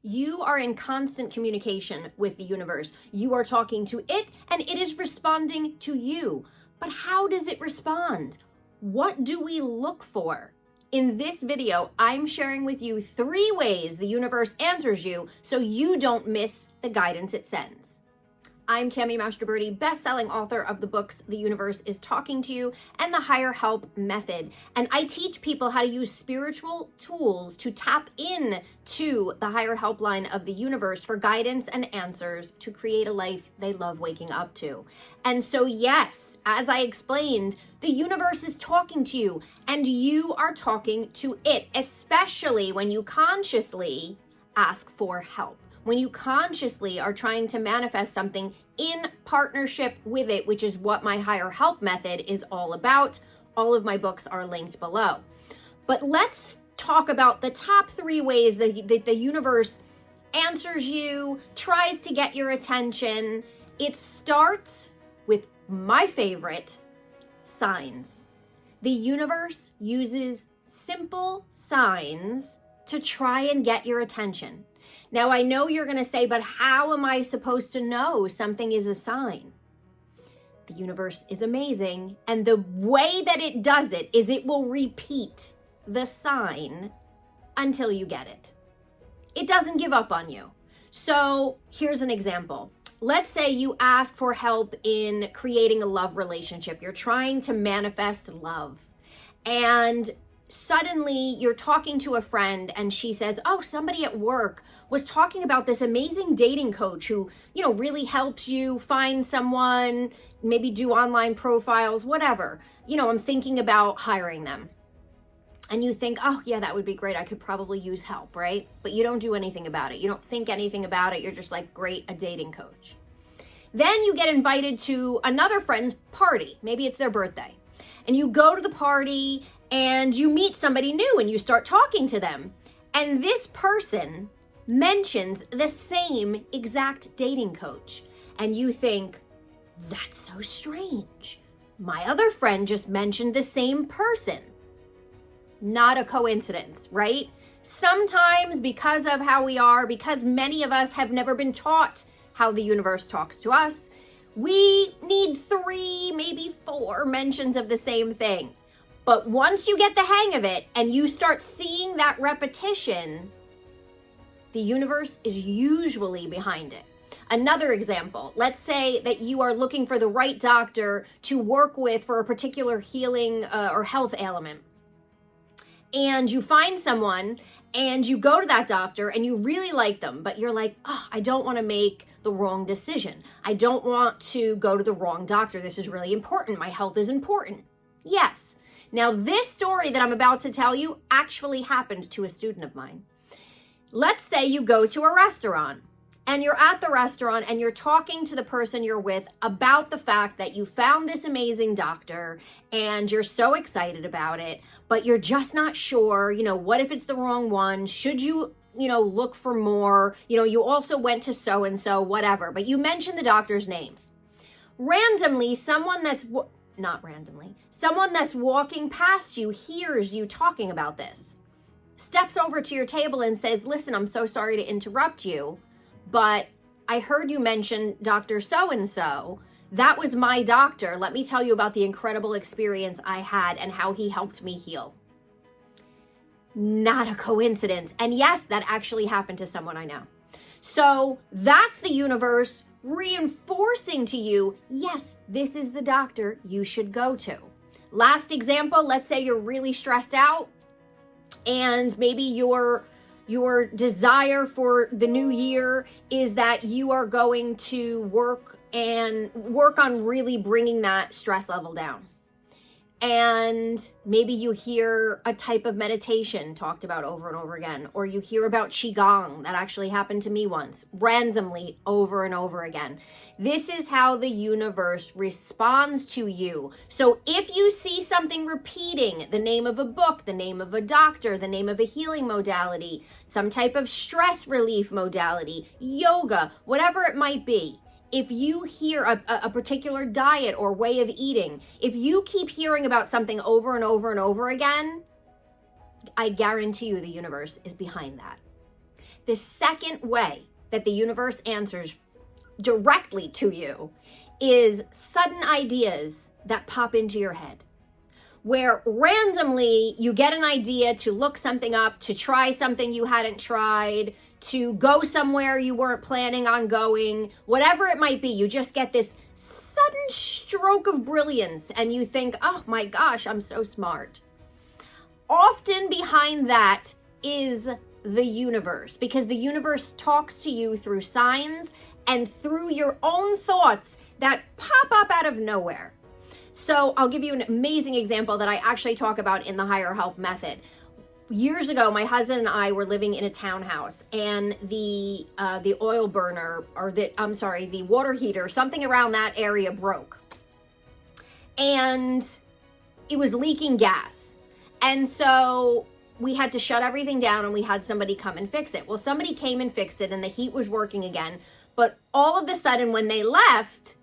You are in constant communication with the universe. You are talking to it and it is responding to you. But how does it respond? What do we look for? In this video, I'm sharing with you 3 ways the universe answers you so you don't miss the guidance it sends. I'm Tammy Mastroberte, best-selling author of the books The Universe is Talking to You and The Higher Help Method. And I teach people how to use spiritual tools to tap in to the higher help line of the universe for guidance and answers to create a life they love waking up to. And so yes, as I explained, the universe is talking to you and you are talking to it, especially when you consciously ask for help. When you consciously are trying to manifest something in partnership with it, which is what my higher help method is all about. All of my books are linked below. But let's talk about the top 3 ways that the universe answers you, tries to get your attention. It starts with my favorite, signs. The universe uses simple signs to try and get your attention. Now, I know you're going to say, but how am I supposed to know something is a sign? The universe is amazing, and the way that it does it is it will repeat the sign until you get it. It doesn't give up on you. So here's an example. Let's say you ask for help in creating a love relationship. You're trying to manifest love, and suddenly you're talking to a friend and she says, oh, somebody at work was talking about this amazing dating coach who, really helps you find someone, maybe do online profiles, whatever. I'm thinking about hiring them. And you think, oh yeah, that would be great. I could probably use help, right? But you don't do anything about it. You don't think anything about it. You're just like, great, a dating coach. Then you get invited to another friend's party. Maybe it's their birthday. And you go to the party and you meet somebody new and you start talking to them. And this person mentions the same exact dating coach. And you think, that's so strange. My other friend just mentioned the same person. Not a coincidence, right? Sometimes because of how we are, because many of us have never been taught how the universe talks to us, we need 3, maybe 4 mentions of the same thing. But once you get the hang of it and you start seeing that repetition, the universe is usually behind it. Another example, let's say that you are looking for the right doctor to work with for a particular healing or health ailment. And you find someone and you go to that doctor and you really like them, but you're like, oh, I don't want to make the wrong decision. I don't want to go to the wrong doctor. This is really important. My health is important. Yes. Now, this story that I'm about to tell you actually happened to a student of mine. Let's say you go to a restaurant and you're at the restaurant and you're talking to the person you're with about the fact that you found this amazing doctor and you're so excited about it, but you're just not sure, what if it's the wrong one? Should you, look for more? You also went to so-and-so, whatever, but you mentioned the doctor's name. Randomly, someone that's walking past you hears you talking about this, steps over to your table and says, listen, I'm so sorry to interrupt you, but I heard you mention Dr. So-and-so. That was my doctor. Let me tell you about the incredible experience I had and how he helped me heal. Not a coincidence. And yes, that actually happened to someone I know. So that's the universe reinforcing to you, yes, this is the doctor you should go to. Last example, let's say you're really stressed out and maybe your desire for the new year is that you are going to work on really bringing that stress level down. And maybe you hear a type of meditation talked about over and over again, or you hear about Qigong. That actually happened to me once, randomly over and over again. This is how the universe responds to you. So if you see something repeating, the name of a book, the name of a doctor, the name of a healing modality, some type of stress relief modality, yoga, whatever it might be, if you hear a particular diet or way of eating, if you keep hearing about something over and over and over again, I guarantee you the universe is behind that. The second way that the universe answers directly to you is sudden ideas that pop into your head, where randomly you get an idea to look something up, to try something you hadn't tried, to go somewhere you weren't planning on going, whatever it might be. You just get this sudden stroke of brilliance and you think, oh my gosh, I'm so smart. Often behind that is the universe, because the universe talks to you through signs and through your own thoughts that pop up out of nowhere. So I'll give you an amazing example that I actually talk about in the Higher Help Method. Years ago, my husband and I were living in a townhouse, and the oil burner, or the water heater, something around that area broke. And it was leaking gas. And so we had to shut everything down and we had somebody come and fix it. Well, somebody came and fixed it and the heat was working again. But all of a sudden when they left,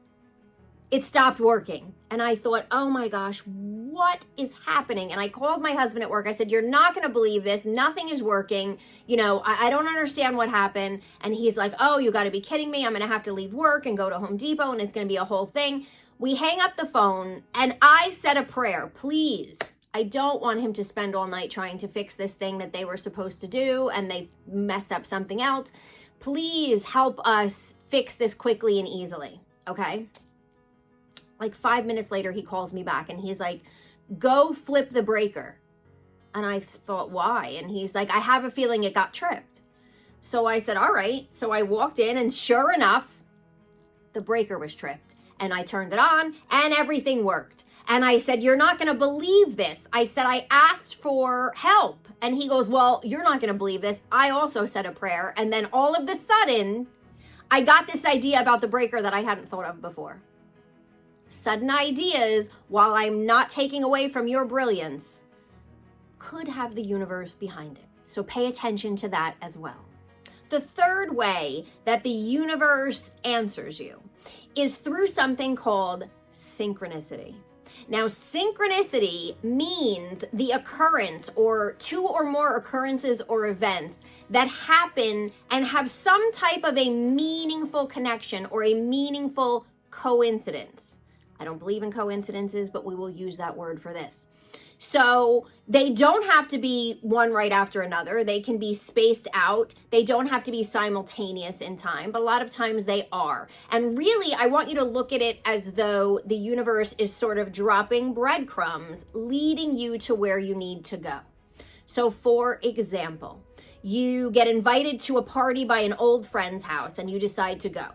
it stopped working. And I thought, oh my gosh, what is happening? And I called my husband at work. I said, you're not going to believe this. Nothing is working. You know, I don't understand what happened. And he's like, oh, you got to be kidding me. I'm going to have to leave work and go to Home Depot and it's going to be a whole thing. We hang up the phone and I said a prayer, please. I don't want him to spend all night trying to fix this thing that they were supposed to do and they messed up something else. Please help us fix this quickly and easily. Okay. Like 5 minutes later, he calls me back and he's like, go flip the breaker. And I thought, why? And he's like, I have a feeling it got tripped. So I said, all right. So I walked in and sure enough, the breaker was tripped and I turned it on and everything worked. And I said, you're not going to believe this. I said, I asked for help. And he goes, well, you're not going to believe this. I also said a prayer. And then all of a sudden, I got this idea about the breaker that I hadn't thought of before. Sudden ideas, while I'm not taking away from your brilliance, could have the universe behind it. So pay attention to that as well. The third way that the universe answers you is through something called synchronicity. Now, synchronicity means the occurrence or two or more occurrences or events that happen and have some type of a meaningful connection or a meaningful coincidence. I don't believe in coincidences, but we will use that word for this. So they don't have to be one right after another. They can be spaced out. They don't have to be simultaneous in time, but a lot of times they are. And really, I want you to look at it as though the universe is sort of dropping breadcrumbs, leading you to where you need to go. So for example, you get invited to a party by an old friend's house and you decide to go.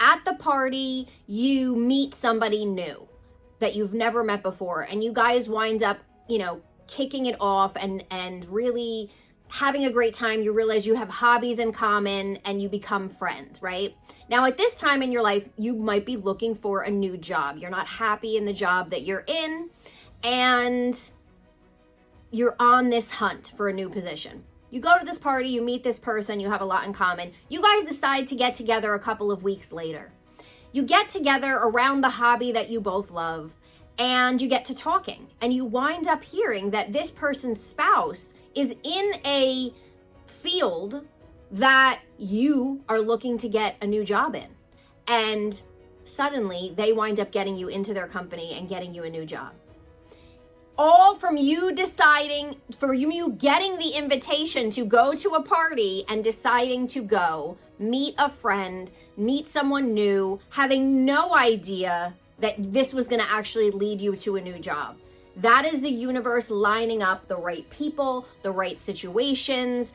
At the party, you meet somebody new that you've never met before, and you guys wind up, kicking it off and really having a great time. You realize you have hobbies in common and you become friends, right? Now, at this time in your life, you might be looking for a new job. You're not happy in the job that you're in, and you're on this hunt for a new position. You go to this party, you meet this person, you have a lot in common. You guys decide to get together a couple of weeks later. You get together around the hobby that you both love, and you get to talking, and you wind up hearing that this person's spouse is in a field that you are looking to get a new job in. And suddenly they wind up getting you into their company and getting you a new job. All from you deciding, for you getting the invitation to go to a party and deciding to go, meet a friend, meet someone new, having no idea that this was going to actually lead you to a new job. That is the universe lining up the right people, the right situations,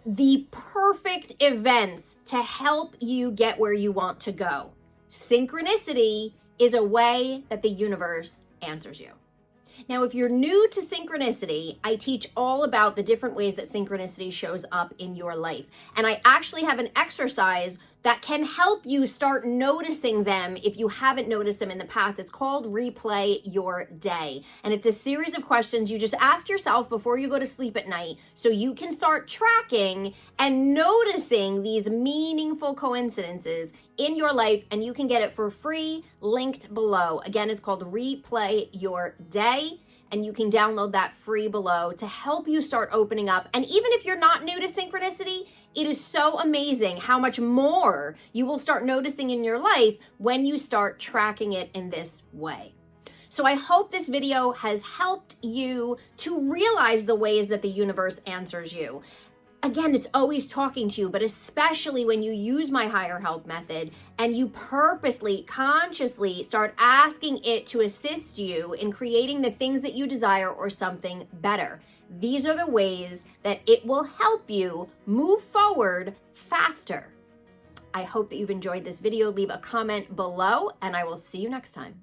the perfect events to help you get where you want to go. Synchronicity is a way that the universe answers you. Now, if you're new to synchronicity, I teach all about the different ways that synchronicity shows up in your life. And I actually have an exercise that can help you start noticing them if you haven't noticed them in the past. It's called Replay Your Day. And it's a series of questions you just ask yourself before you go to sleep at night so you can start tracking and noticing these meaningful coincidences in your life, and you can get it for free, linked below. Again, it's called Replay Your Day, and you can download that free below to help you start opening up. And even if you're not new to synchronicity, It is so amazing how much more you will start noticing in your life when you start tracking it in this way. So I hope this video has helped you to realize the ways that the universe answers you. Again, it's always talking to you, but especially when you use my higher help method and you purposely, consciously start asking it to assist you in creating the things that you desire or something better. These are the ways that it will help you move forward faster. I hope that you've enjoyed this video. Leave a comment below, and I will see you next time.